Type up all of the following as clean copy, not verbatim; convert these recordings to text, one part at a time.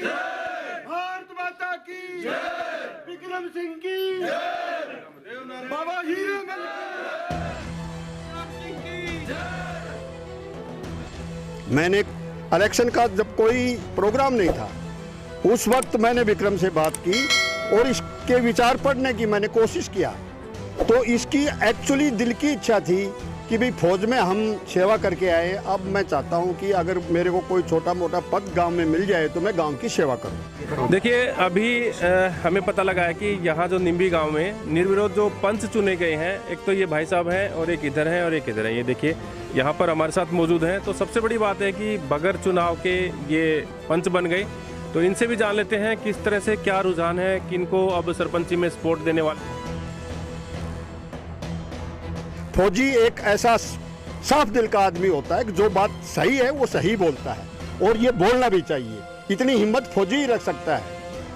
भारत माता की विक्रम सिंह की बाबा हीरामल सिंह की। मैंने इलेक्शन का जब कोई प्रोग्राम नहीं था उस वक्त मैंने विक्रम से बात की और इसके विचार पढ़ने की मैंने कोशिश किया। तो इसकी एक्चुअली दिल की इच्छा थी कि भाई फौज में हम सेवा करके आए, अब मैं चाहता हूं कि अगर मेरे को कोई छोटा मोटा पद गांव में मिल जाए तो मैं गांव की सेवा करूं। देखिए अभी हमें पता लगा है कि यहाँ जो निम्बी गांव में निर्विरोध जो पंच चुने गए हैं, एक तो ये भाई साहब हैं और एक इधर हैं और एक इधर है। ये देखिए यहाँ पर हमारे साथ मौजूद हैं। तो सबसे बड़ी बात है कि बगैर चुनाव के ये पंच बन गए। तो इनसे भी जान लेते हैं किस तरह से क्या रुझान है, किनको अब सरपंची में सपोर्ट देने वाले। फौजी एक ऐसा साफ दिल का आदमी होता है कि जो बात सही है वो सही बोलता है और ये बोलना भी चाहिए। इतनी हिम्मत फौजी ही रख सकता है।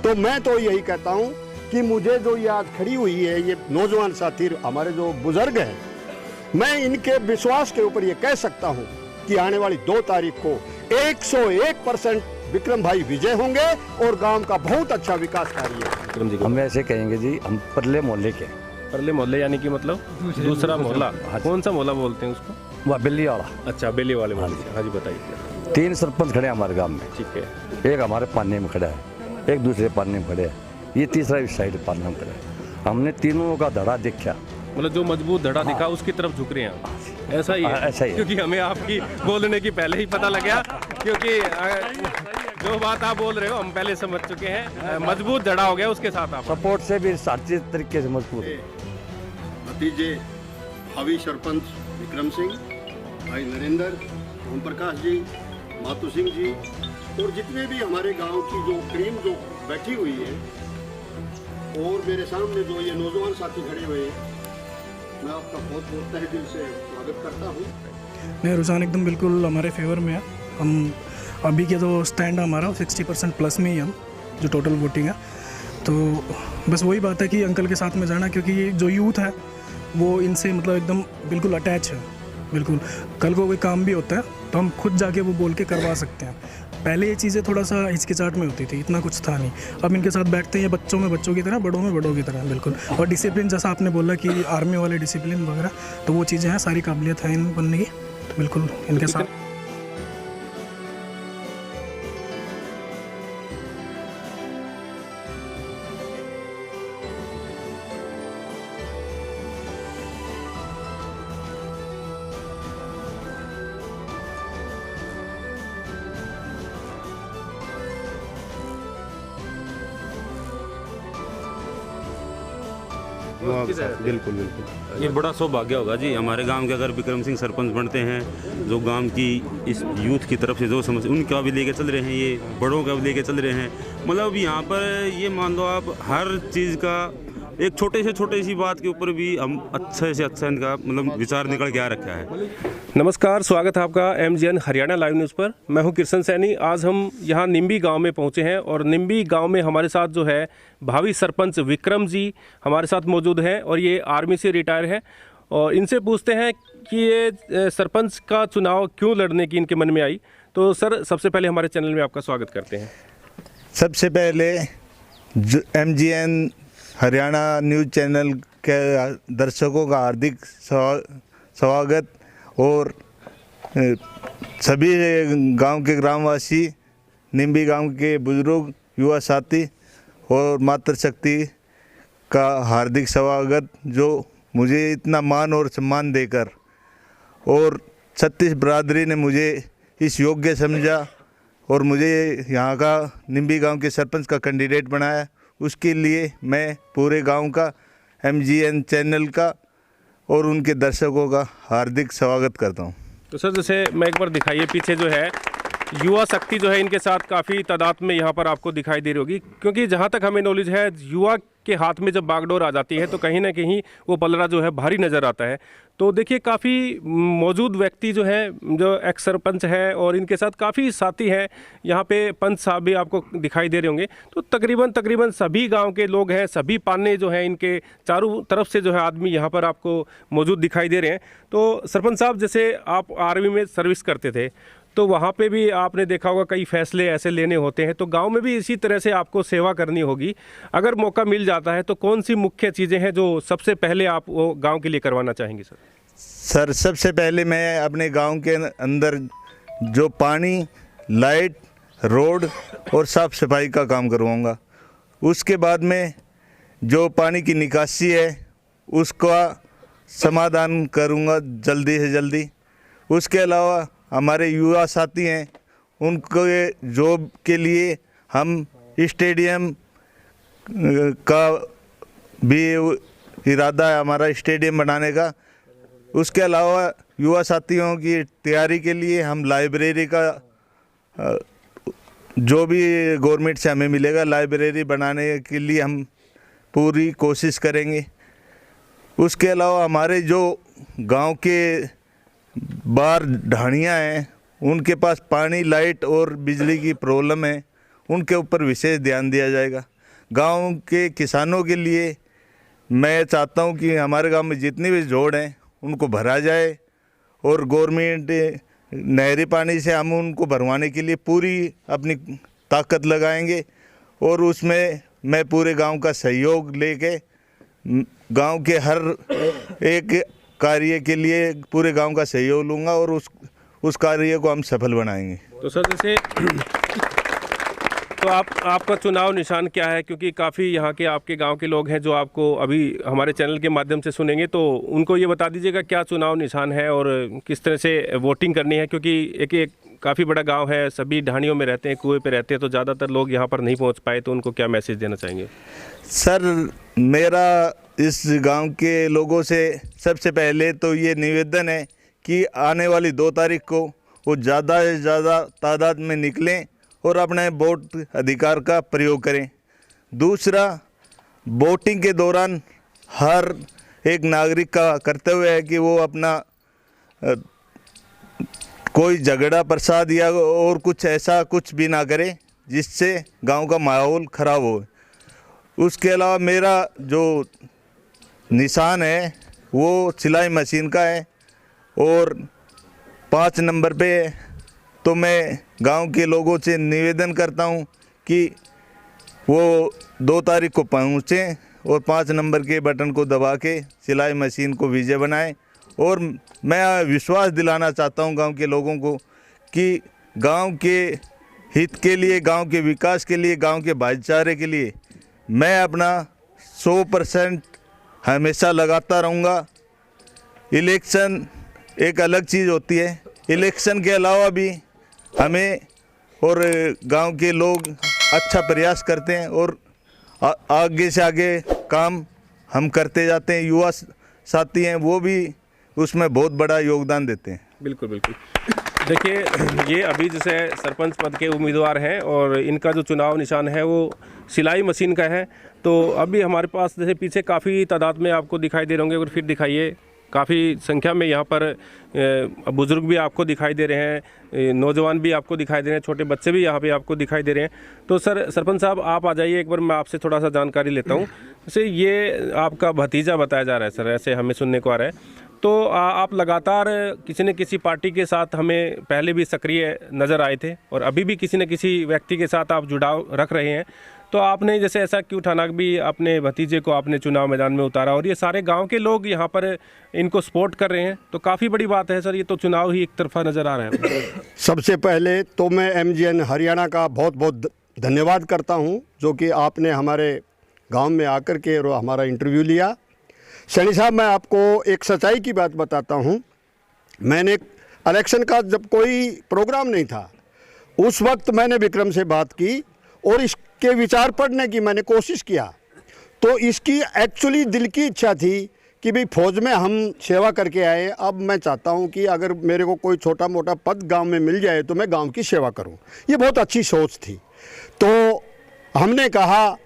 तो मैं तो यही कहता हूँ कि मुझे जो ये आज खड़ी हुई है ये नौजवान साथी हमारे जो बुजुर्ग हैं, मैं इनके विश्वास के ऊपर ये कह सकता हूँ कि आने वाली 2 तारीख को 101% विक्रम भाई विजय होंगे और गांव का बहुत अच्छा विकास कार्य है। हम ऐसे कहेंगे जी, हम परले मोहल्ले के। परले मोहल्ले यानी कि मतलब दूसरा मोहल्ला? कौन सा मोहल्ला बोलते हैं उसको? वह बिल्ली वाला। अच्छा, बेली वाले मोहल्ले। हाँ जी बताइए। 3 सरपंच खड़े हैं हमारे गांव में। ठीक है। एक हमारे पानी में खड़ा है, एक दूसरे पानी में खड़े है, ये तीसरा इस साइड पानी में खड़ा है। हमने तीनों का धड़ा देखा, मतलब जो मजबूत धड़ा दिखा उसकी तरफ झुक रहे हैं। ऐसा ही है? ऐसा ही है। क्योंकि हमें आपकी बोलने की पहले ही पता लग गया, क्योंकि जो बात आप बोल रहे हो हम पहले समझ चुके हैं। मजबूत धड़ा हो गया, उसके साथ आप सपोर्ट से भी हर चीज तरीके से मजबूत है। भतीजे भावी सरपंच विक्रम सिंह, भाई नरेंद्र, ओम प्रकाश जी, मातू सिंह जी और जितने भी हमारे गांव की जो टीम जो बैठी हुई है और मेरे सामने जो ये नौजवान साथी खड़े हुए हैं, मैं आपका बहुत बहुत तहे दिल से स्वागत करता हूँ। नहीं, रुझान एकदम बिल्कुल हमारे फेवर में है। हम अभी के जो स्टैंड हमारा 60% प्लस में ही हम जो टोटल वोटिंग है। तो बस वही बात है कि अंकल के साथ में जाना, क्योंकि जो यूथ है वो इनसे मतलब एकदम बिल्कुल अटैच है। बिल्कुल कल को कोई काम भी होता है तो हम खुद जाके वो बोल के करवा सकते हैं। पहले ये चीज़ें थोड़ा सा हिचकिचाहट में होती थी, इतना कुछ था नहीं। अब इनके साथ बैठते हैं, ये बच्चों में बच्चों की तरह, बड़ों में बड़ों की तरह बिल्कुल। और डिसिप्लिन जैसा आपने बोला कि आर्मी वाले डिसिप्लिन वगैरह, तो वो चीज़ें हैं, सारी काबिलियत है इन बनने की। तो बिल्कुल इनके साथ बिल्कुल बिल्कुल। ये बड़ा सौभाग्य होगा जी हमारे गांव के, अगर विक्रम सिंह सरपंच बनते हैं। जो गांव की इस यूथ की तरफ से जो समस्या उनका भी लेके चल रहे हैं, ये बड़ों का भी लेके चल रहे हैं। मतलब यहाँ पर ये मान लो आप हर चीज़ का एक छोटे सी बात के ऊपर भी हम अच्छे से अच्छा इनका मतलब विचार निकल के आ रखा है। नमस्कार, स्वागत है आपका MGN हरियाणा लाइव न्यूज़ पर। मैं हूं कृष्ण सैनी। आज हम यहां निम्बी गांव में पहुंचे हैं और निम्बी गांव में हमारे साथ जो है भावी सरपंच विक्रम जी हमारे साथ मौजूद हैं और ये आर्मी से रिटायर है। और इनसे पूछते हैं कि ये सरपंच का चुनाव क्यों लड़ने की इनके मन में आई। तो सर, सबसे पहले हमारे चैनल में आपका स्वागत करते हैं। सबसे पहले MGN हरियाणा न्यूज़ चैनल के दर्शकों का हार्दिक स्वागत और सभी गांव के ग्रामवासी, निम्बी गांव के बुजुर्ग, युवा साथी और मातृशक्ति का हार्दिक स्वागत, जो मुझे इतना मान और सम्मान देकर और 36 बरादरी ने मुझे इस योग्य समझा और मुझे यहाँ का निम्बी गांव के सरपंच का कैंडिडेट बनाया। उसके लिए मैं पूरे गांव का, MGN चैनल का और उनके दर्शकों का हार्दिक स्वागत करता हूं। तो सर, जैसे मैं एक बार दिखाइए, पीछे जो है युवा शक्ति जो है इनके साथ काफ़ी तादाद में यहाँ पर आपको दिखाई दे रही होगी, क्योंकि जहाँ तक हमें नॉलेज है युवा के हाथ में जब बागडोर आ जाती है तो कहीं ना कहीं वो पलड़ा जो है भारी नज़र आता है। तो देखिए काफ़ी मौजूद व्यक्ति जो है, जो एक्स सरपंच है और इनके साथ काफ़ी साथी हैं। यहाँ पे पंच साहब भी आपको दिखाई दे रहे होंगे। तो तकरीबन सभी गांव के लोग हैं, सभी पाने जो हैं इनके चारों तरफ से जो है आदमी यहाँ पर आपको मौजूद दिखाई दे रहे हैं। तो सरपंच साहब, जैसे आप आर्मी में सर्विस करते थे, तो वहाँ पे भी आपने देखा होगा कई फैसले ऐसे लेने होते हैं, तो गांव में भी इसी तरह से आपको सेवा करनी होगी। अगर मौका मिल जाता है तो कौन सी मुख्य चीज़ें हैं जो सबसे पहले आप वो गांव के लिए करवाना चाहेंगे सर? सर सबसे पहले मैं अपने गांव के अंदर जो पानी, लाइट, रोड और साफ सफाई का काम करवाऊंगा। उसके बाद में जो पानी की निकासी है उसका समाधान करूंगा जल्दी से जल्दी। उसके अलावा हमारे युवा साथी हैं, उनको जॉब के लिए हम स्टेडियम का भी इरादा है हमारा, स्टेडियम बनाने का। उसके अलावा युवा साथियों की तैयारी के लिए हम लाइब्रेरी का जो भी गवर्नमेंट से हमें मिलेगा, लाइब्रेरी बनाने के लिए हम पूरी कोशिश करेंगे। उसके अलावा हमारे जो गांव के बाहर ढाणियाँ हैं, उनके पास पानी, लाइट और बिजली की प्रॉब्लम है, उनके ऊपर विशेष ध्यान दिया जाएगा। गांव के किसानों के लिए मैं चाहता हूं कि हमारे गांव में जितनी भी जोड़ हैं उनको भरा जाए, और गवर्नमेंट नहरी पानी से हम उनको भरवाने के लिए पूरी अपनी ताकत लगाएंगे। और उसमें मैं पूरे गांव का सहयोग लेके गांव के हर एक कार्य के लिए पूरे गांव का सहयोग लूँगा और उस कार्य को हम सफल बनाएंगे। तो सर जैसे तो आपका चुनाव निशान क्या है? क्योंकि काफ़ी यहाँ के आपके गांव के लोग हैं जो आपको अभी हमारे चैनल के माध्यम से सुनेंगे, तो उनको ये बता दीजिएगा क्या चुनाव निशान है और किस तरह से वोटिंग करनी है। क्योंकि एक काफ़ी बड़ा गांव है, सभी ढाणियों में रहते हैं, कुएं पे रहते हैं, तो ज़्यादातर लोग यहाँ पर नहीं पहुँच पाए, तो उनको क्या मैसेज देना चाहेंगे? सर मेरा इस गांव के लोगों से सबसे पहले तो ये निवेदन है कि आने वाली 2 तारीख को वो ज़्यादा से ज़्यादा तादाद में निकलें और अपने वोट अधिकार का प्रयोग करें। दूसरा, वोटिंग के दौरान हर एक नागरिक का कर्तव्य है कि वो अपना कोई झगड़ा प्रसाद या और कुछ ऐसा कुछ भी ना करे जिससे गांव का माहौल ख़राब हो। उसके अलावा मेरा जो निशान है वो सिलाई मशीन का है, और 5 नंबर पे तो मैं गांव के लोगों से निवेदन करता हूं कि वो 2 तारीख को पहुंचें और 5 नंबर के बटन को दबा के सिलाई मशीन को विजय बनाएं। और मैं विश्वास दिलाना चाहता हूं गांव के लोगों को कि गांव के हित के लिए, गांव के विकास के लिए, गांव के भाईचारे के लिए मैं अपना 100% हमेशा लगाता रहूँगा। इलेक्शन एक अलग चीज़ होती है, इलेक्शन के अलावा भी हमें और गांव के लोग अच्छा प्रयास करते हैं और आगे से आगे काम हम करते जाते हैं। युवा साथी हैं, वो भी उसमें बहुत बड़ा योगदान देते हैं। बिल्कुल बिल्कुल। देखिए, ये अभी जैसे सरपंच पद के उम्मीदवार हैं और इनका जो चुनाव निशान है वो सिलाई मशीन का है। तो अभी हमारे पास जैसे पीछे काफ़ी तादाद में आपको दिखाई दे रहे होंगे, और फिर दिखाइए, काफ़ी संख्या में यहाँ पर बुज़ुर्ग भी आपको दिखाई दे रहे हैं, नौजवान भी आपको दिखाई दे रहे हैं, छोटे बच्चे भी यहाँ पे आपको दिखाई दे रहे हैं। तो सर सरपंच साहब आप आ जाइए, एक बार मैं आपसे थोड़ा सा जानकारी लेता हूँ। जैसे ये आपका भतीजा बताया जा रहा है सर, ऐसे हमें सुनने को आ रहा है। तो आप लगातार किसी न किसी पार्टी के साथ हमें पहले भी सक्रिय नज़र आए थे और अभी भी किसी न किसी व्यक्ति के साथ आप जुड़ाव रख रहे हैं। तो आपने जैसे ऐसा क्यों ठाना कि भी अपने भतीजे को आपने चुनाव मैदान में उतारा और ये सारे गांव के लोग यहाँ पर इनको सपोर्ट कर रहे हैं, तो काफ़ी बड़ी बात है सर। ये तो चुनाव ही एक तरफा नज़र आ रहा है। सबसे पहले तो मैं MGN हरियाणा का बहुत बहुत धन्यवाद करता हूँ, जो कि आपने हमारे गांव में आकर के हमारा इंटरव्यू लिया। सैनी साहब, मैं आपको एक सच्चाई की बात बताता हूँ। मैंने इलेक्शन का जब कोई प्रोग्राम नहीं था, उस वक्त मैंने विक्रम से बात की और इसके विचार पढ़ने की मैंने कोशिश किया। तो इसकी एक्चुअली दिल की इच्छा थी कि भाई फौज में हम सेवा करके आए, अब मैं चाहता हूं कि अगर मेरे को कोई छोटा मोटा पद गांव में मिल जाए तो मैं गांव की सेवा करूं। ये बहुत अच्छी सोच थी। तो हमने कहा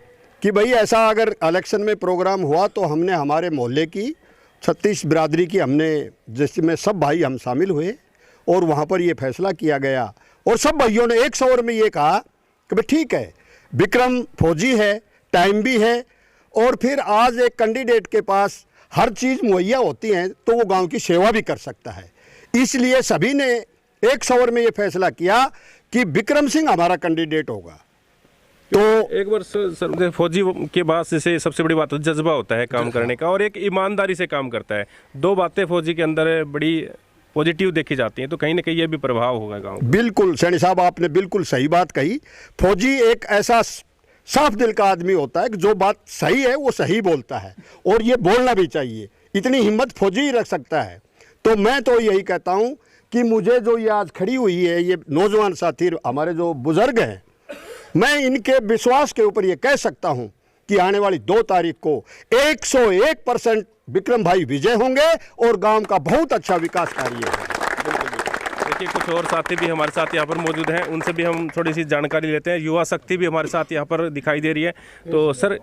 कि भाई ऐसा अगर इलेक्शन में प्रोग्राम हुआ तो हमने हमारे मोहल्ले की 36 बिरादरी की हमने, जिसमें सब भाई हम शामिल हुए और वहाँ पर ये फैसला किया गया और सब भाइयों ने एक स्वर में ये कहा कि भाई ठीक है, विक्रम फौजी है, टाइम भी है, और फिर आज एक कैंडिडेट के पास हर चीज़ मुहैया होती है तो वो गांव की सेवा भी कर सकता है। इसलिए सभी ने एक शवर में ये फैसला किया कि विक्रम सिंह हमारा कैंडिडेट होगा। तो एक बार सर फौजी के बाद जैसे सबसे बड़ी बात जज्बा होता है काम करने का और एक ईमानदारी से काम करता है। दो बातें फौजी के अंदर बड़ी पॉजिटिव देखी जाती हैं, तो कहीं ना कहीं ये भी प्रभाव होगा गाँव। बिल्कुल सैनी साहब, आपने बिल्कुल सही बात कही। फौजी एक ऐसा साफ दिल का आदमी होता है कि जो बात सही है वो सही बोलता है, और ये बोलना भी चाहिए। इतनी हिम्मत फौजी ही रख सकता है। तो मैं तो यही कहता हूँ कि मुझे जो ये आज खड़ी हुई है ये नौजवान साथी हमारे जो बुजुर्ग हैं, मैं इनके विश्वास के ऊपर ये कह सकता हूँ कि आने वाली 2 तारीख को 101% विक्रम भाई विजय होंगे और गांव का बहुत अच्छा विकास कार्य है। देखिए कुछ और साथी भी हमारे साथ यहाँ पर मौजूद हैं, उनसे भी हम थोड़ी सी जानकारी लेते हैं। युवा शक्ति भी हमारे साथ यहाँ पर दिखाई दे रही है। तो सर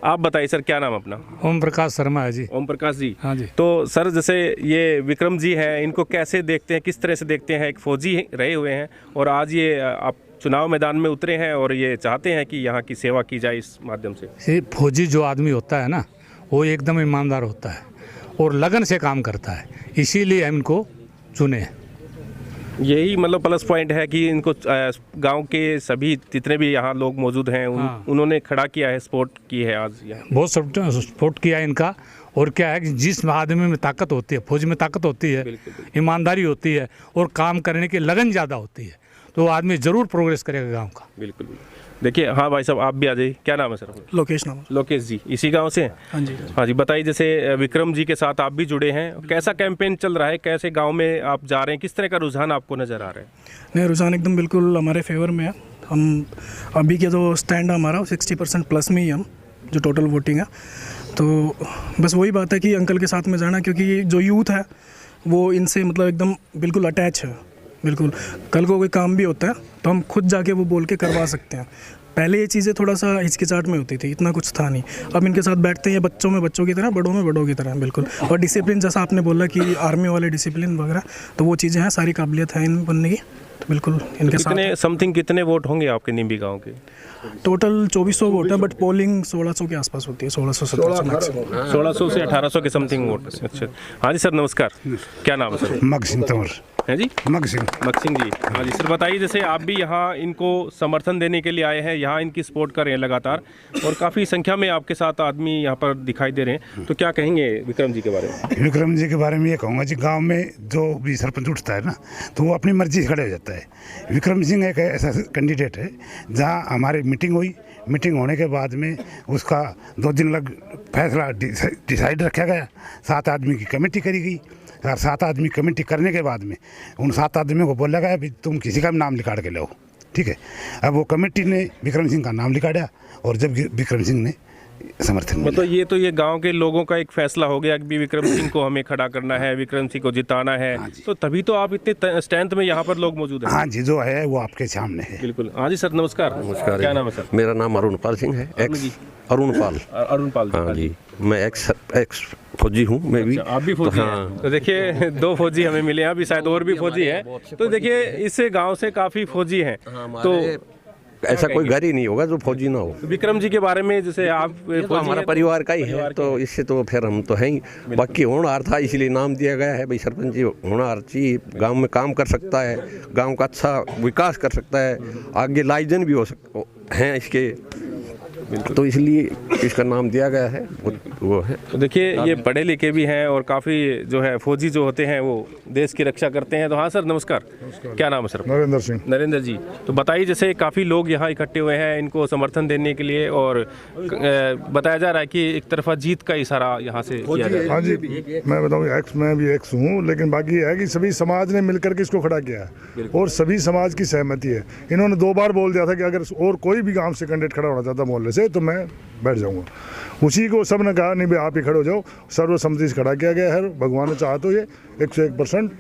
आप बताइए सर, क्या नाम अपना? ओम प्रकाश शर्मा है जी। ओम प्रकाश जी, हाँ जी। तो सर जैसे ये विक्रम जी हैं, इनको कैसे देखते हैं, किस तरह से देखते हैं? एक फौजी रहे हुए हैं और आज ये आप चुनाव मैदान में उतरे हैं और ये चाहते हैं कि यहाँ की सेवा की जाए इस माध्यम से। ये फौजी जो आदमी होता है ना, वो एकदम ईमानदार होता है और लगन से काम करता है, इसीलिए हम इनको चुने। यही मतलब प्लस पॉइंट है कि इनको गांव के सभी जितने भी यहाँ लोग मौजूद हैं उन्होंने खड़ा किया है, सपोर्ट की है आज यहाँ। बहुत सपोर्ट किया है इनका। और क्या है कि जिस आदमी में ताकत होती है, फौज में ताकत होती है, ईमानदारी होती है और काम करने की लगन ज़्यादा होती है, तो आदमी ज़रूर प्रोग्रेस करेगा गांव का। बिल्कुल। देखिए हाँ भाई साहब, आप भी आ जाइए। क्या नाम है सर? लोकेश नाम। लोकेश जी, इसी गांव से? हाँ जी। हाँ जी, बताइए जैसे विक्रम जी के साथ आप भी जुड़े हैं, कैसा कैंपेन चल रहा है, कैसे गांव में आप जा रहे हैं, किस तरह का रुझान आपको नज़र आ रहा है? नहीं, रुझान एकदम बिल्कुल हमारे फेवर में है। हम अभी के जो स्टैंड हमारा 60% प्लस में ही हम जो टोटल वोटिंग है। तो बस वही बात है कि अंकल के साथ में जाना, क्योंकि जो यूथ है वो इनसे मतलब एकदम बिल्कुल अटैच है। बिल्कुल, कल को कोई काम भी होता है तो हम खुद जाके वो बोल के करवा सकते हैं। पहले ये चीज़ें थोड़ा सा हिचकिचाहट में होती थी, इतना कुछ था नहीं। अब इनके साथ बैठते हैं बच्चों में बच्चों की तरह, बड़ों में बड़ों की तरह। बिल्कुल। और डिसिप्लिन, जैसा आपने बोला कि आर्मी वाले डिसिप्लिन वगैरह, तो वो चीज़ें हैं, सारी काबिलियत है इन बनने की। तो बिल्कुल इनके साथ। कितने वोट होंगे आपके निम्बी गाँव के? टोटल 2400 वोट है, बट पोलिंग 1600 के आसपास होती है, 1600 से 1800 के समथिंग वोट। अच्छा, हाँ जी सर नमस्कार, क्या नाम है सर? मग सिंह तंवर है जी? मग सिंह जी। हाँ जी सर, बताइए जैसे आप भी यहाँ इनको समर्थन देने के लिए आए हैं, यहाँ इनकी सपोर्ट कर रहे हैं लगातार और काफ़ी संख्या में आपके साथ आदमी यहाँ पर दिखाई दे रहे हैं, तो क्या कहेंगे विक्रम जी के बारे में? विक्रम जी के बारे में ये कहूँगा जी, गांव में जो भी सरपंच उठता है ना, तो वो अपनी मर्जी से खड़े हो जाता है। विक्रम सिंह एक ऐसा कैंडिडेट है जहाँ हमारी मीटिंग हुई, मीटिंग होने के बाद में उसका 2 दिन लग फैसला डिसाइड रखा गया, 7 आदमी की कमेटी करी गई। 7 आदमी कमेटी करने के बाद में उन 7 आदमियों को बोला गया भी तुम किसी का भी नाम लिखा के लो, ठीक है। अब वो कमेटी ने विक्रम सिंह का नाम लिखाया और जब विक्रम सिंह ने समर्थन, मतलब ये गांव के लोगों का एक फैसला हो गया कि विक्रम सिंह को हमें खड़ा करना है, विक्रम सिंह को जिताना है। तो तभी तो आप इतने स्ट्रेंथ में यहाँ पर लोग मौजूद हैं। हाँ जी, जो है वो आपके सामने है। बिल्कुल। हाँ जी सर नमस्कार। नमस्कार। क्या नाम है सर? मेरा नाम अरुणपाल सिंह है। अरुणपाल। हाँ जी, मैं एक्स फौजी हूँ मैं भी। आप भी फौजी हैं? तो देखिए 2 फौजी हमें मिले हैं, अभी शायद और भी फौजी हैं। तो देखिए इस गांव से काफ़ी फौजी हैं, तो ऐसा कोई घर ही नहीं होगा जो फौजी ना हो। विक्रम जी के बारे में जैसे आप तो हमारा परिवार का ही है, तो इससे तो फिर हम तो हैं ही। बाकी होनहार था इसलिए नाम दिया गया है भाई, सरपंच जी होनहार चाहिए, गांव में काम कर सकता है, गांव का अच्छा विकास कर सकता है, आगे लाइजन भी हो हैं इसके, तो इसलिए इसका नाम दिया गया है वो है। तो देखिए ये पढ़े लिखे भी हैं और काफ़ी जो है फौजी जो होते हैं वो देश की रक्षा करते हैं। तो हाँ सर नमस्कार, क्या नाम है सर? नरेंद्र सिंह। नरेंद्र जी, तो बताइए जैसे काफ़ी लोग यहाँ इकट्ठे हुए हैं इनको समर्थन देने के लिए और बताया जा रहा है कि एक तरफा जीत का इशारा यहाँ से किया जा रहा है। हाँ जी, मैं बताऊँ मैं भी एक्स हूँ, लेकिन बाकी है कि सभी समाज ने मिलकर के इसको खड़ा किया है और सभी समाज की सहमति है। इन्होंने 2 बार बोल दिया था कि अगर और कोई भी गाँव से कैंडिडेट खड़ा होना चाहता मोहल्ले से तो मैं बैठ जाऊंगा। उसी को सब ने कहा नहीं भाई आप ही खड़े हो जाओ, सर्वसम्मति से खड़ा किया गया है। भगवान ने चाहा तो ये 101%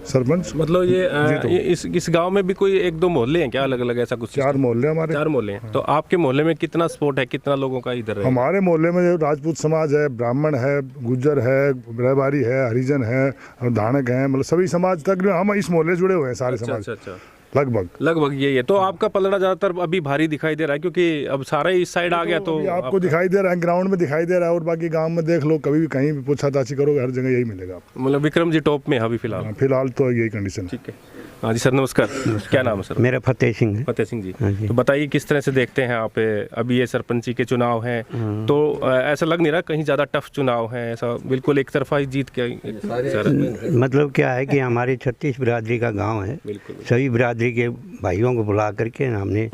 सरपंच। मतलब ये इस गांव में भी कोई 1-2 मोहल्ले हैं क्या अलग अलग, ऐसा कुछ? 4 मोहल्ले हमारे। 4 मोहल्ले हैं। तो आपके मोहल्ले में कितना सपोर्ट है, कितना लोगों का इधर है? हमारे मोहल्ले में राजपूत समाज है, ब्राह्मण है, गुज्जर है, रहबारी है, हरिजन है और धानक है, मतलब सभी समाज तक हम इस मोहल्ले जुड़े हुए हैं सारे समाज। अच्छा, लगभग यही है। तो आपका पलड़ा ज्यादातर अभी भारी दिखाई दे रहा है क्योंकि अब सारा इस साइड आ गया, तो आपको दिखाई दे रहा है, ग्राउंड में दिखाई दे रहा है। और बाकी गांव में देख लो, कभी भी कहीं भी पूछताछ करोगे हर जगह यही मिलेगा आपको। मतलब विक्रम जी टॉप में अभी फिलहाल तो यही कंडीशन है। ठीक है। हाँ जी सर, नमस्कार। क्या नाम है सर? मेरा फतेह सिंह है। फतेह सिंह जी, हाँ जी। तो बताइए किस तरह से देखते हैं आप अभी ये सरपंची के चुनाव हैं, तो ऐसा लग नहीं रहा कहीं ज़्यादा टफ चुनाव है, ऐसा बिल्कुल एक तरफा ही जीत के सर? मतलब क्या है कि हमारे 36 बिरादरी का गांव है, सभी बिरादरी के भाइयों को बुला करके हमने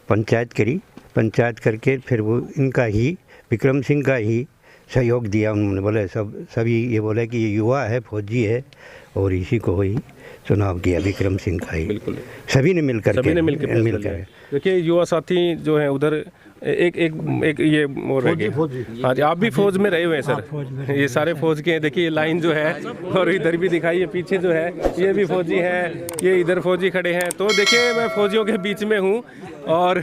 पंचायत करी। पंचायत करके फिर वो इनका ही विक्रम सिंह का ही सहयोग दिया। उन्होंने बोले सभी ये बोले कि ये युवा है, फौजी है, और इसी को ही चुनाव किया, विक्रम सिंह का ही। बिल्कुल सभी ने मिलकर देखिए युवा साथी जो है उधर एक ये और रह गए। हाँ जी, आप भी फौज में रहे हुए हैं सर? ये सारे फौज के हैं। देखिए लाइन जो है, और इधर भी दिखाइए पीछे जो है ये भी फौजी है, ये इधर फौजी खड़े हैं। तो देखिए मैं फौजियों के बीच में हूँ, और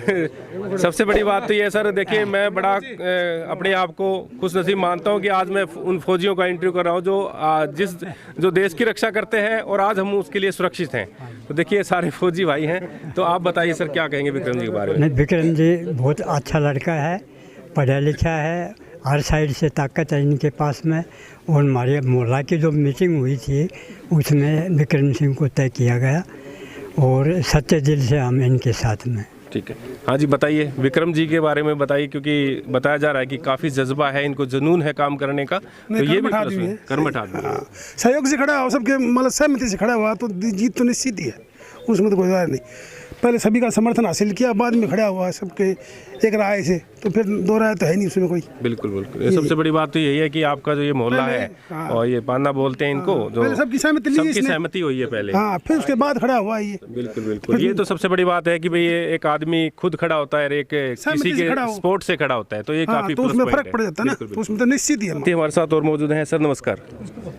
सबसे बड़ी बात तो ये है सर, देखिए मैं बड़ा अपने आप को खुशनसीब मानता हूँ कि आज मैं उन फौजियों का इंटरव्यू कर रहा हूँ जो देश की रक्षा करते हैं, और आज हम उसके लिए सुरक्षित हैं। तो देखिए सारे फौजी भाई हैं। तो आप बताइए सर क्या कहेंगे विक्रम जी के बारे में? नहीं, विक्रम जी बहुत अच्छा लड़का है, पढ़ा लिखा है, हर साइड से ताकत है इनके पास में। और हमारे मोहल्ला की जो मीटिंग हुई थी उसमें विक्रम सिंह को तय किया गया, और सच्चे दिल से हम इनके साथ में। ठीक है, हाँ जी बताइए विक्रम जी के बारे में बताइए, क्योंकि बताया जा रहा है कि काफ़ी जज्बा है इनको, जुनून है काम करने का। तो ये भी कर्मठ आदमी है, सहयोग से खड़ा हो, सबके मतलब सहमति से खड़ा हुआ तो जीत तो निश्चित ही है, उसमें तो कोई बात नहीं। पहले सभी का समर्थन हासिल किया, बाद में खड़ा हुआ सबके एक राय से, तो फिर दो राय तो है नहीं उसमें कोई। बिल्कुल बिल्कुल, ये सबसे बड़ी बात तो यही है कि आपका जो ये मोहल्ला है, और ये पाना बोलते हैं इनको, जो सबकी सहमति हुई है पहले, हाँ, फिर उसके बाद खड़ा हुआ ये। बिल्कुल बिल्कुल, ये तो सबसे बड़ी बात है कि भाई ये एक आदमी खुद खड़ा होता है, एक किसी के सपोर्ट से खड़ा होता है, तो ये काफी तो उसमें फर्क पड़ जाता है ना, उसमें तो निश्चित ही है। हमारे साथ और मौजूद हैं। सर नमस्कार,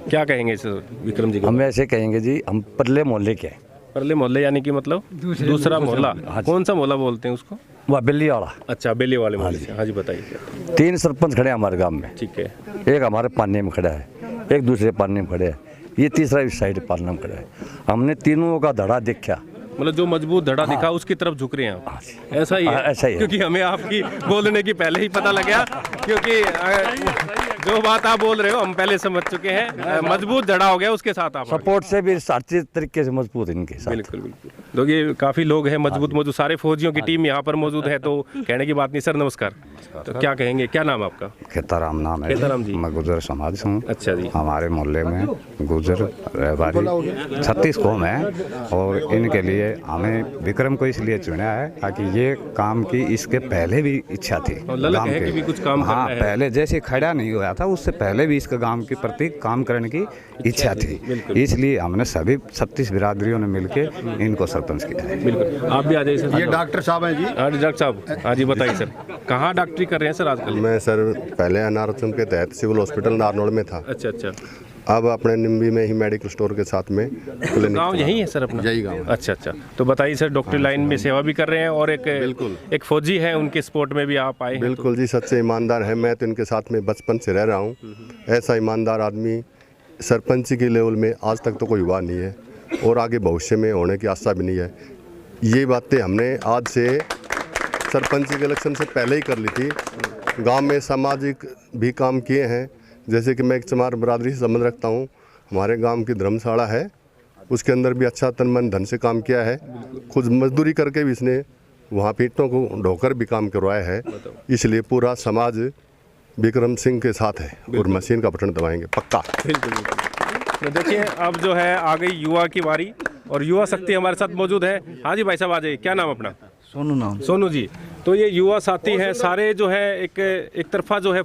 क्या कहेंगे सर विक्रम जी? हम ऐसे कहेंगे जी, हम परले मोहल्ले के हैं। परले मोहल्ले यानी कि मतलब दूसरा मोहल्ला? कौन सा मोहल्ला बोलते हैं उसको? वह बेली वाला। अच्छा, बेली वाले मोहल्ले। हाँ जी बताइए। 3 सरपंच खड़े हैं हमारे गांव में। ठीक है। एक हमारे पानी में खड़ा है, एक दूसरे पानी में खड़े है, ये तीसरा इस साइड पानी में खड़ा है। हमने तीनों का धड़ा देखा, मतलब जो मजबूत धड़ा दिखा उसकी तरफ झुक रहे हैं आप? ऐसा ही है? ऐसा ही है, क्योंकि हमें आपकी बोलने की पहले ही पता लग गया, क्योंकि जो बात आप बोल रहे हो हम पहले समझ चुके हैं। मजबूत धड़ा हो गया उसके साथ, आप सपोर्ट से भी सार्थक तरीके से मजबूत है इनके साथ। बिल्कुल बिल्कुल, तो ये काफी लोग हैं मजबूत सारे फौजियों की टीम यहाँ पर मौजूद है, तो कहने की बात नहीं। सर नमस्कार, तो क्या कहेंगे, क्या नाम आपका? खेताराम नाम है। खेताराम जी, मैं गुजर समाज से हूँ। अच्छा जी। हमारे मोहल्ले में गुजर रहबारी 36 कौम है, और इनके लिए हमें विक्रम को इसलिए चुना है ताकि ये काम की इसके पहले भी इच्छा थी, गांव के भी कुछ काम हाँ पहले जैसे खड़ा नहीं हुआ था उससे पहले भी इसके गांव के प्रति काम करने की इच्छा थी, इसलिए हमने सभी 36 बिरादरियों ने मिलकर इनको सरपंच किया है। बिल्कुल, आप भी आ जाइए सर। ये डॉक्टर साहब हैं जी। हाँ डॉक्टर साहब, हाँ जी बताइए सर, कहाँ डॉक्टरी कर रहे हैं सर आजकल? मैं सर पहले अनारचम के तहत सिविल हॉस्पिटल नारनौल में था। अच्छा अच्छा। अब अपने निम्बी में ही मेडिकल स्टोर के साथ में क्लिनिक। गाँव यही है सर अपना? यही गाँव। अच्छा अच्छा, तो बताइए सर, डॉक्टरी लाइन में सेवा भी कर रहे हैं, और एक फौजी है, उनके सपोर्ट में भी आप आए हैं? बिल्कुल जी, सच्चे ईमानदार है। मैं तो इनके साथ में बचपन से रह रहा हूँ। ऐसा ईमानदार आदमी सरपंची के लेवल में आज तक तो कोई हुआ नहीं है, और आगे भविष्य में होने की आशा भी नहीं है। ये बातें हमने आज से सरपंची के इलेक्शन से पहले ही कर ली थी। गांव में सामाजिक भी काम किए हैं, जैसे कि मैं एक चमार बरादरी से संबंध रखता हूँ। हमारे गांव की धर्मशाला है, उसके अंदर भी अच्छा तन मन धन से काम किया है। खुद मजदूरी करके भी इसने वहाँ पीटों को ढोकर भी काम करवाया है। इसलिए पूरा समाज विक्रम सिंह के साथ है, और मशीन का बटन दबाएंगे पक्का। तो देखिए अब जो है आ गई युवा की बारी, और युवा शक्ति हमारे साथ मौजूद है। हाँ जी भाई साहब आ जाइए, क्या नाम अपना? सोनू नाम। सोनू जी, तो ये युवा साथी हैं सारे जो है एक तरफा जो है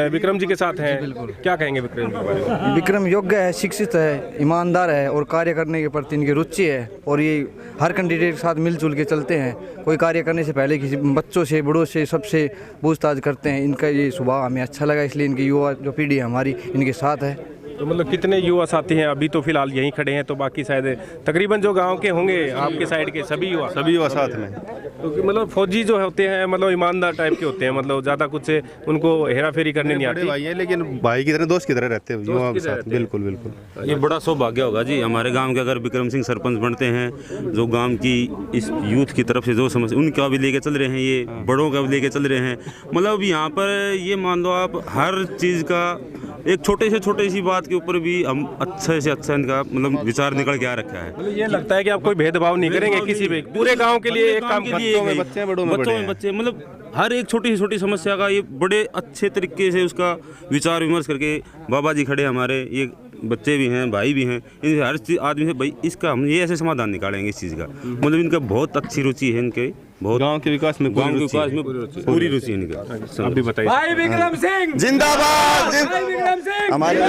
विक्रम जी के साथ हैं, क्या कहेंगे विक्रम जी के बारे में? विक्रम योग्य है, शिक्षित है, ईमानदार है, और कार्य करने के प्रति इनकी रुचि है, और ये हर कैंडिडेट के साथ मिलजुल के चलते हैं। कोई कार्य करने से पहले किसी बच्चों से बड़ों से सबसे पूछताछ करते हैं। इनका ये स्वभाव हमें अच्छा लगा, इसलिए इनकी युवा जो पीढ़ी है हमारी इनके साथ है। तो मतलब कितने युवा साथी हैं? अभी तो फिलहाल यहीं खड़े हैं, तो बाकी शायद तकरीबन जो गांव के होंगे आपके साइड के सभी युवा साथ में। तो मतलब फौजी जो होते हैं मतलब ईमानदार टाइप के होते हैं, मतलब ज़्यादा कुछ उनको हेरा फेरी करने नहीं आती। भाई है, लेकिन भाई की तरह दोस्त की तरह रहते हैं युवा के साथ। बिल्कुल बिल्कुल, ये बड़ा सौभाग्य होगा जी हमारे गांव के, अगर विक्रम सिंह सरपंच बनते हैं। जो गांव की इस यूथ की तरफ से जो समस्या उनका भी लेके चल रहे हैं, ये बड़ों का भी लेके चल रहे हैं। मतलब यहाँ पर ये मान लो आप हर चीज़ का एक छोटे सी बात के ऊपर भी हम अच्छे से अच्छा इनका मतलब विचार निकल के आ रखा है। मतलब ये लगता है कि आप कोई भेदभाव नहीं करेंगे किसी भी, पूरे गांव के लिए एक काम करेंगे। बच्चे बड़ों में बच्चे मतलब हर एक छोटी से छोटी समस्या का ये बड़े अच्छे तरीके से उसका विचार विमर्श करके, बाबा जी खड़े हमारे, ये बच्चे भी हैं, भाई भी हैं, इन हर आदमी से भाई इसका हम ये ऐसे समाधान निकालेंगे इस चीज़ का। मतलब इनका बहुत अच्छी रुचि है, इनके बहुत गांव के विकास में पूरी रुचि है इनका। आप भी बताइए। भाई विक्रम सिंह जिंदाबाद। भाई विक्रम सिंह हमारे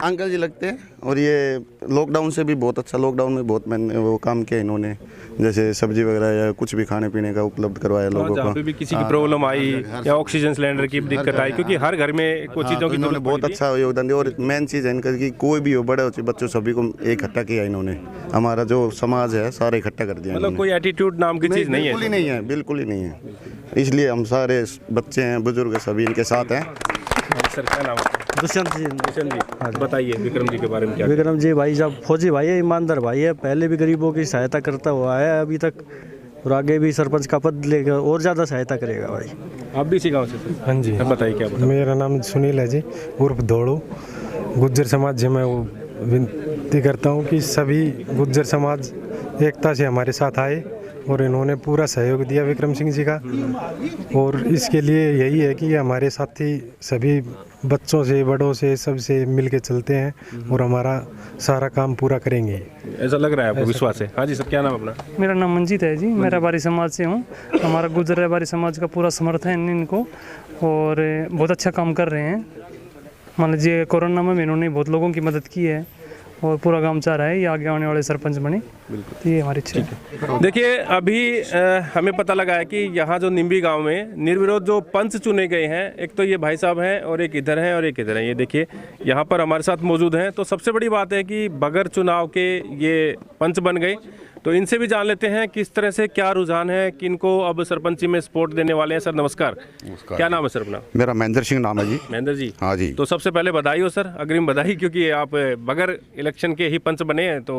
अंकल जी लगते हैं, और ये लॉकडाउन से भी बहुत अच्छा, लॉकडाउन में बहुत मैंने वो काम किया इन्होंने, जैसे सब्जी वगैरह या कुछ भी खाने पीने का उपलब्ध करवाया लोगों जहाँ पे भी किसी की प्रॉब्लम आई या ऑक्सीजन सिलेंडर की दिक्कत आई, क्योंकि हर घर में कुछ चीज़ों की इन्होंने बहुत अच्छा योगदान दिया। और मेन चीज़ है इनका कि कोई भी हो, बड़े हो बच्चों सभी को इकट्ठा किया इन्होंने, हमारा जो समाज है सारे इकट्ठा कर दिया। मतलब कोई एटीट्यूड नाम की चीज़ नहीं है, बिल्कुल ही नहीं है, बिल्कुल ही नहीं है। इसलिए हम सारे बच्चे हैं, बुजुर्ग सभी इनके साथ हैं। सर क्या नाम है? दुष्यंत जी। बताइए विक्रम जी के बारे में क्या? विक्रम जी भाई जब फौजी भाई है, ईमानदार भाई है, पहले भी गरीबों की सहायता करता हुआ है अभी तक, और आगे भी सरपंच का पद लेकर और ज़्यादा सहायता करेगा भाई। आप भी इसी गाँव से सर? हाँ जी। बताइए क्या बताइए। मेरा नाम सुनील है जी, उर्फ दौड़ू। गुज्जर समाज से मैं विनती करता हूँ कि सभी गुज्जर समाज एकता से हमारे साथ आए, और इन्होंने पूरा सहयोग दिया विक्रम सिंह जी का। और इसके लिए यही है कि हमारे साथी सभी बच्चों से बड़ों से सबसे मिल के चलते हैं और हमारा सारा काम पूरा करेंगे। ऐसा लग रहा है आपको? विश्वास है? हाँ जी सर, क्या नाम अपना? मेरा नाम मंजीत है जी, मैं रबारी समाज से हूँ। हमारा गुजर रबारी समाज का पूरा समर्थन है इनको, और बहुत अच्छा काम कर रहे हैं। मान लीजिए कोरोना में इन्होंने बहुत लोगों की मदद की है, और पूरा गांव चाह रहा है ये आगे आने वाले सरपंच बने। तो ये हमारी इच्छा है। देखिए अभी हमें पता लगा है कि यहाँ जो निम्बी गांव में निर्विरोध जो पंच चुने गए हैं, एक तो ये भाई साहब हैं और एक इधर हैं और एक इधर हैं। ये देखिए यहाँ पर हमारे साथ मौजूद हैं। तो सबसे बड़ी बात है कि बगैर चुनाव के ये पंच बन गए। तो इनसे भी जान लेते हैं किस तरह से क्या रुझान है, किनको अब सरपंची में सपोर्ट देने वाले हैं। सर नमस्कार। क्या नाम है सर अपना? मेरा महेंद्र सिंह नाम है जी। महेंद्र जी। हाँ जी। तो सबसे पहले बधाई हो सर, अग्रिम बधाई, क्योंकि आप बगैर इलेक्शन के ही पंच बने हैं। तो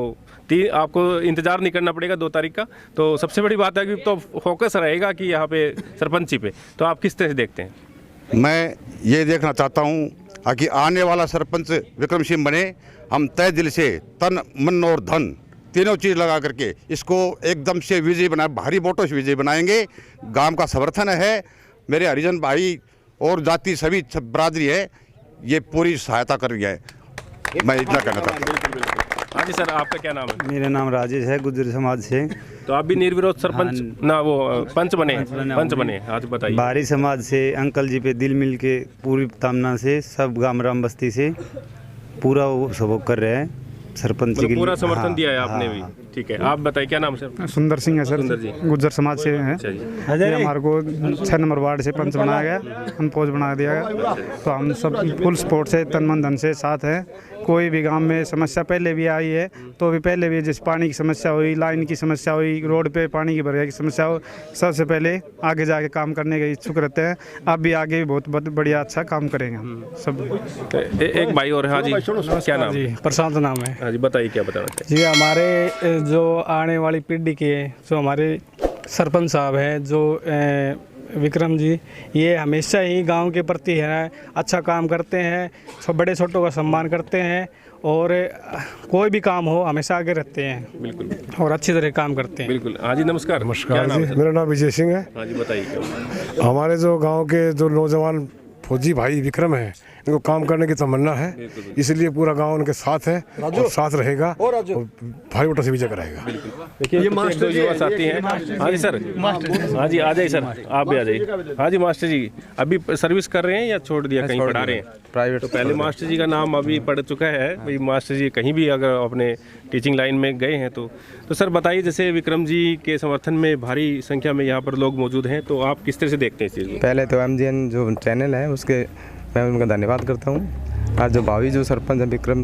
आपको इंतजार नहीं करना पड़ेगा 2 तारीख का। तो सबसे बड़ी बात है कि तो फोकस रहेगा कि यहाँ पे सरपंची पे। तो आप किस तरह से देखते हैं? मैं ये देखना चाहता हूँ कि आने वाला सरपंच विक्रम सिंह बने। हम तय दिल से तन मन और धन तीनों चीज़ लगा करके इसको एकदम से विजय बनाए, भारी वोटों से विजय बनाएंगे। गांव का समर्थन है, मेरे हरिजन भाई और जाति सभी बरादरी है, ये पूरी सहायता कर रही है। मैं इतना कहना चाहता हूँ। हाँ जी सर, आपका क्या नाम है? मेरा नाम राजेश है, गुज्जर समाज से। तो आप भी निर्विरोध सरपंच ना वो पंच बने। आज बताइए। बाहरी समाज से अंकल जी पे दिल मिल के पूरी तामना से सब गाम राम बस्ती से पूरा वो सहयोग कर रहे हैं सरपंच के लिए। पूरा समर्थन दिया है आपने भी। ठीक है, आप बताइए क्या नाम सर? सुंदर सिंह है सर, सुंदर जी गुज्जर समाज से हैं। ये हमारे को 6 नंबर वार्ड से पंच बनाया गया, अनपोज बना दिया गया। तो हम सब फुल सपोर्ट से तन मन धन से साथ हैं। कोई भी गांव में समस्या पहले भी आई है, तो भी पहले भी जैसे पानी की समस्या हुई, लाइन की समस्या हुई, रोड पे पानी की भराई की समस्या हो, सबसे पहले आगे जाके काम करने के इच्छुक रहते हैं। अब भी आगे भी बहुत बढ़िया अच्छा काम करेंगे हम सब। एक भाई और। हाँ जी, क्या नाम? जी प्रशांत नाम है। हाँ जी, बताइए क्या बताना चाहिए? जी हमारे जो आने वाली पीढ़ी के जो हमारे सरपंच साहब हैं, जो विक्रम जी, ये हमेशा ही गांव के प्रति है अच्छा काम करते हैं, बड़े छोटों का सम्मान करते हैं, और कोई भी काम हो हमेशा आगे रहते हैं। बिल्कुल। और अच्छी तरह काम करते हैं। बिल्कुल। हाँ जी नमस्कार। नमस्कार जी, मेरा नाम विजय सिंह है। हाँ जी बताइए क्या? हमारे जो गांव के जो नौजवान फौजी भाई विक्रम है, इनको काम करने की तमन्ना है, इसलिए पूरा गांव उनके साथ है और साथ रहेगा, और भारी वोटों से विजय कराएगा। देखिए ये मास्टर युवा साथी हैं। हाँ जी सर। हाँ जी आ जाइए सर, आप भी आ जाइए। हाँ जी मास्टर जी, अभी सर्विस कर रहे हैं या छोड़ दिया, कहीं पढ़ा रहे हैं? प्राइवेट। तो पहले मास्टर जी का नाम अभी पढ़ चुका है भाई। मास्टर जी कहीं भी अगर अपने टीचिंग लाइन में गए हैं तो सर बताइए, जैसे विक्रम जी के समर्थन में भारी संख्या में यहाँ पर लोग मौजूद हैं, तो आप किस तरह से देखते हैं इस चीज़ को? पहले तो MGN जो चैनल है उसके मैं उनका धन्यवाद करता हूँ। आज जो भावी जो सरपंच है विक्रम,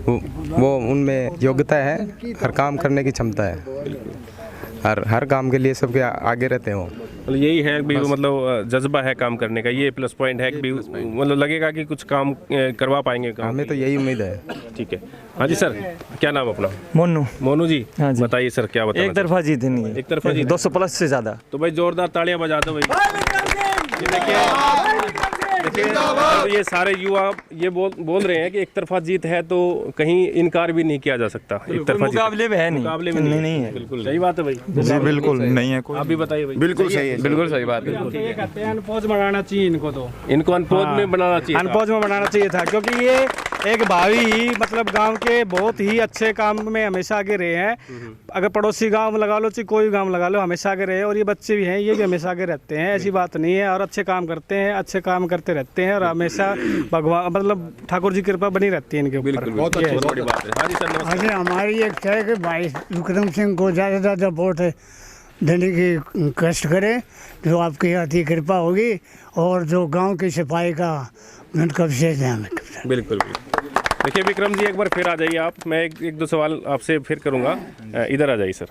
वो उनमें योग्यता है, हर काम करने की क्षमता है, हर काम के लिए सबके आगे रहते हैं वो। मतलब यही है भी, मतलब जज्बा है काम करने का, ये प्लस पॉइंट है कि मतलब लगेगा कि कुछ काम करवा पाएंगे। हमें तो यही उम्मीद है। ठीक है। हाँ जी सर, क्या नाम अपना? मोनू। मोनू जी। हाँ जी। बताइए सर क्या बताना? एक तरफा जीत नहीं है, एक तरफा जीत 200 प्लस से ज़्यादा। तो भाई जोरदार तालियां बजा दो भाई। अब ये सारे युवा ये बोल रहे हैं कि एक तरफा जीत है, तो कहीं इनकार भी नहीं किया जा सकता। एक तरफा मुकाबले में है नहीं, मुकाबले में नहीं है। बिल्कुल सही बात है भाई जी, बिल्कुल नहीं है। आप भी बताइए भाई। बिल्कुल सही है, बिल्कुल सही बात है। ये कहते हैं अनपोज बनाना चाहिए इनको, तो इनको अनपोज में बनाना चाहिए, अनपोज में बनाना चाहिए था, क्योंकि ये एक भावी मतलब गांव के बहुत ही अच्छे काम में हमेशा आगे रहे हैं। अगर पड़ोसी गांव लगा लो, चाहे कोई गांव लगा लो, हमेशा आगे रहे। और ये बच्चे भी हैं, ये भी हमेशा आगे रहते हैं, ऐसी बात नहीं है। और अच्छे काम करते हैं, अच्छे काम करते रहते हैं, और हमेशा भगवान मतलब ठाकुर जी की कृपा बनी रहती है इनके ऊपर। बहुत बड़ी बात है। हाँ जी सर, नमस्कार। हाँ, हमारी एक है कि भाई विक्रम सिंह को ज़्यादा से ज़्यादा वोट देने की कष्ट करें, जो आपकी अति कृपा होगी, और जो गांव की सफाई का उनका विशेष ध्यान रखें। बिल्कुल देखिए विक्रम जी, एक बार फिर आ जाइए आप। मैं एक दो सवाल आपसे फिर करूँगा। इधर आ जाइए सर।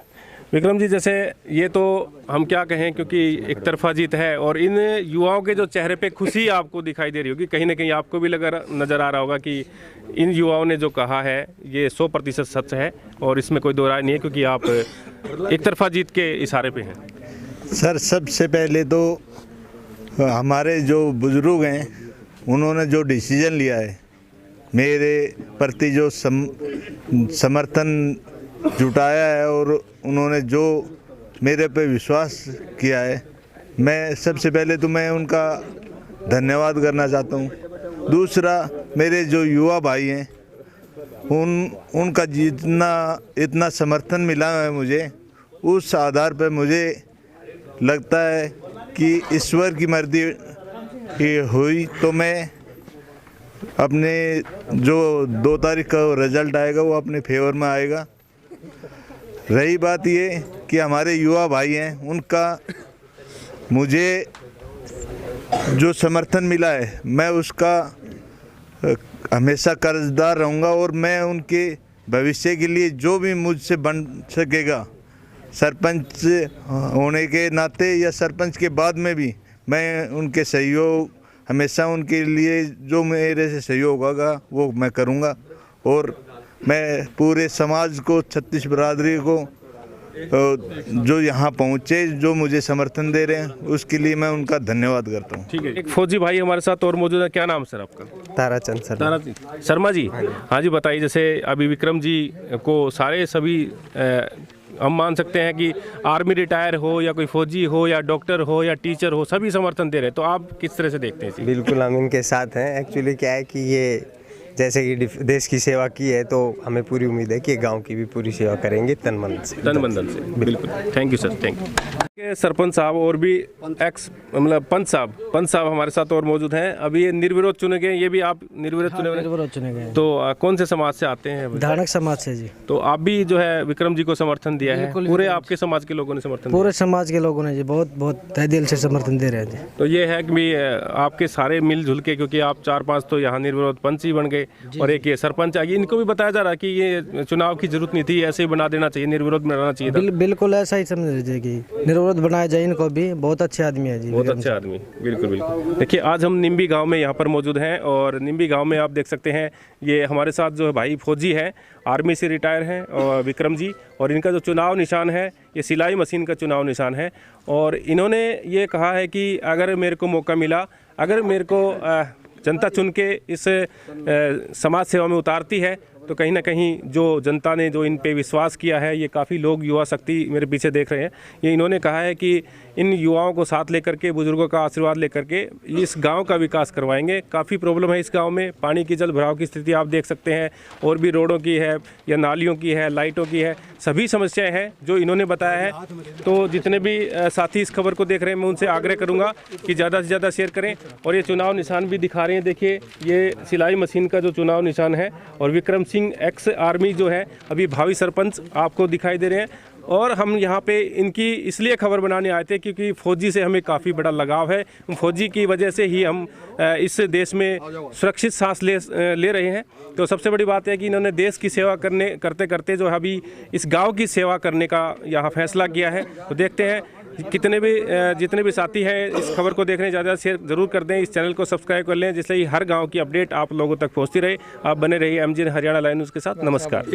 विक्रम जी, जैसे ये तो हम क्या कहें, क्योंकि एक तरफा जीत है, और इन युवाओं के जो चेहरे पे खुशी आपको दिखाई दे रही होगी, कहीं ना कहीं आपको भी नज़र आ रहा होगा कि इन युवाओं ने जो कहा है ये 100% सच है, और इसमें कोई दो राय नहीं है, क्योंकि आप एक तरफा जीत के इशारे पे हैं। सर, सबसे पहले तो हमारे जो बुजुर्ग हैं उन्होंने जो डिसीजन लिया है, मेरे प्रति जो समर्थन जुटाया है, और उन्होंने जो मेरे पे विश्वास किया है, मैं सबसे पहले तो मैं उनका धन्यवाद करना चाहता हूँ। दूसरा, मेरे जो युवा भाई हैं उनका जितना इतना समर्थन मिला है मुझे, उस आधार पर मुझे लगता है कि ईश्वर की मर्जी हुई तो मैं अपने जो 2 तारीख का रिजल्ट आएगा वो अपने फेवर में आएगा। रही बात ये कि हमारे युवा भाई हैं, उनका मुझे जो समर्थन मिला है मैं उसका हमेशा कर्जदार रहूँगा, और मैं उनके भविष्य के लिए जो भी मुझसे बन सकेगा, सरपंच होने के नाते या सरपंच के बाद में भी मैं उनके सहयोग हमेशा उनके लिए जो मेरे से सहयोग होगा वो मैं करूँगा। और मैं पूरे समाज को, छत्तीस बिरादरी को जो यहाँ पहुँचे, जो मुझे समर्थन दे रहे हैं, उसके लिए मैं उनका धन्यवाद करता हूँ। ठीक है। एक फौजी भाई हमारे साथ और मौजूद है। क्या नाम सर आपका? ताराचंद शर्मा जी। हाँ जी, बताइए। जैसे अभी विक्रम जी को सारे सभी हम मान सकते हैं कि आर्मी रिटायर हो या कोई फौजी हो या डॉक्टर हो या टीचर हो, सभी समर्थन दे रहे हैं, तो आप किस तरह से देखते हैं? बिल्कुल हम इनके साथ हैं। एक्चुअली क्या है कि ये जैसे कि देश की सेवा की है, तो हमें पूरी उम्मीद है कि गांव की भी पूरी सेवा करेंगे तन मन से। बिल्कुल। Thank you sir, thank you. Sarpanch साहब और भी एक्स मतलब पंच साहब हमारे साथ और मौजूद हैं। अभी ये निर्विरोध चुने गए, ये भी आप निर्विरोध चुने गए? तो कौन से समाज से आते हैं? धानक समाज से जी। तो आप भी जो है विक्रम जी को समर्थन दिया है? पूरे आपके समाज के लोगों ने समर्थन? पूरे समाज के लोगों ने जी बहुत तहे दिल से समर्थन दे रहे हैं जी। तो ये है कि आपके सारे मिलजुल के, क्योंकि आप 4-5 तो यहाँ निर्विरोध पंच ही बन गए, और एक ये सरपंच आ गई। इनको भी बताया जा रहा है कि ये चुनाव की जरूरत नहीं थी, ऐसे ही बना देना चाहिए, निर्विरोध बनाना चाहिए था। बिल्कुल ऐसा ही समझ लीजिए कि निर्विरोध बनाया जाए इनको भी। बहुत अच्छे आदमी है जी, बहुत अच्छे आदमी। बिल्कुल। देखिए, आज हम निम्बी गांव में यहाँ पर मौजूद हैं, और निम्बी गांव में आप देख सकते हैं ये हमारे साथ जो भाई फौजी है, आर्मी से रिटायर हैं, और विक्रम जी, और इनका जो चुनाव निशान है ये सिलाई मशीन का चुनाव निशान है। और इन्होंने ये कहा है कि अगर मेरे को मौका मिला, अगर मेरे को जनता चुन के इस समाज सेवा में उतारती है, तो कहीं ना कहीं जो जनता ने जो इन पे विश्वास किया है, ये काफ़ी लोग युवा शक्ति मेरे पीछे देख रहे हैं, ये इन्होंने कहा है कि इन युवाओं को साथ लेकर के, बुजुर्गों का आशीर्वाद लेकर के इस गांव का विकास करवाएंगे। काफ़ी प्रॉब्लम है इस गांव में, पानी की जल भराव की स्थिति आप देख सकते हैं, और भी रोडों की है या नालियों की है, लाइटों की है, सभी समस्याएं हैं जो इन्होंने बताया है। तो जितने भी साथी इस खबर को देख रहे हैं, मैं उनसे आग्रह करूँगा कि ज़्यादा से ज़्यादा शेयर करें। और ये चुनाव निशान भी दिखा रहे हैं, देखिए ये सिलाई मशीन का जो चुनाव निशान है, और विक्रम सिंह एक्स आर्मी जो है अभी भावी सरपंच आपको दिखाई दे रहे हैं। और हम यहाँ पे इनकी इसलिए खबर बनाने आए थे क्योंकि फ़ौजी से हमें काफ़ी बड़ा लगाव है। फ़ौजी की वजह से ही हम इस देश में सुरक्षित सांस ले रहे हैं। तो सबसे बड़ी बात है कि इन्होंने देश की सेवा करते करते जो अभी इस गांव की सेवा करने का यहाँ फैसला किया है। तो देखते हैं जितने भी साथी हैं इस खबर को देखने ज़्यादा शेयर जरूर कर दें, इस चैनल को सब्सक्राइब कर लें, जिससे हर गाँव की अपडेट आप लोगों तक पहुँचती रहे। आप बने रहिए MGN हरियाणा लाइव न्यूज़ के साथ। नमस्कार।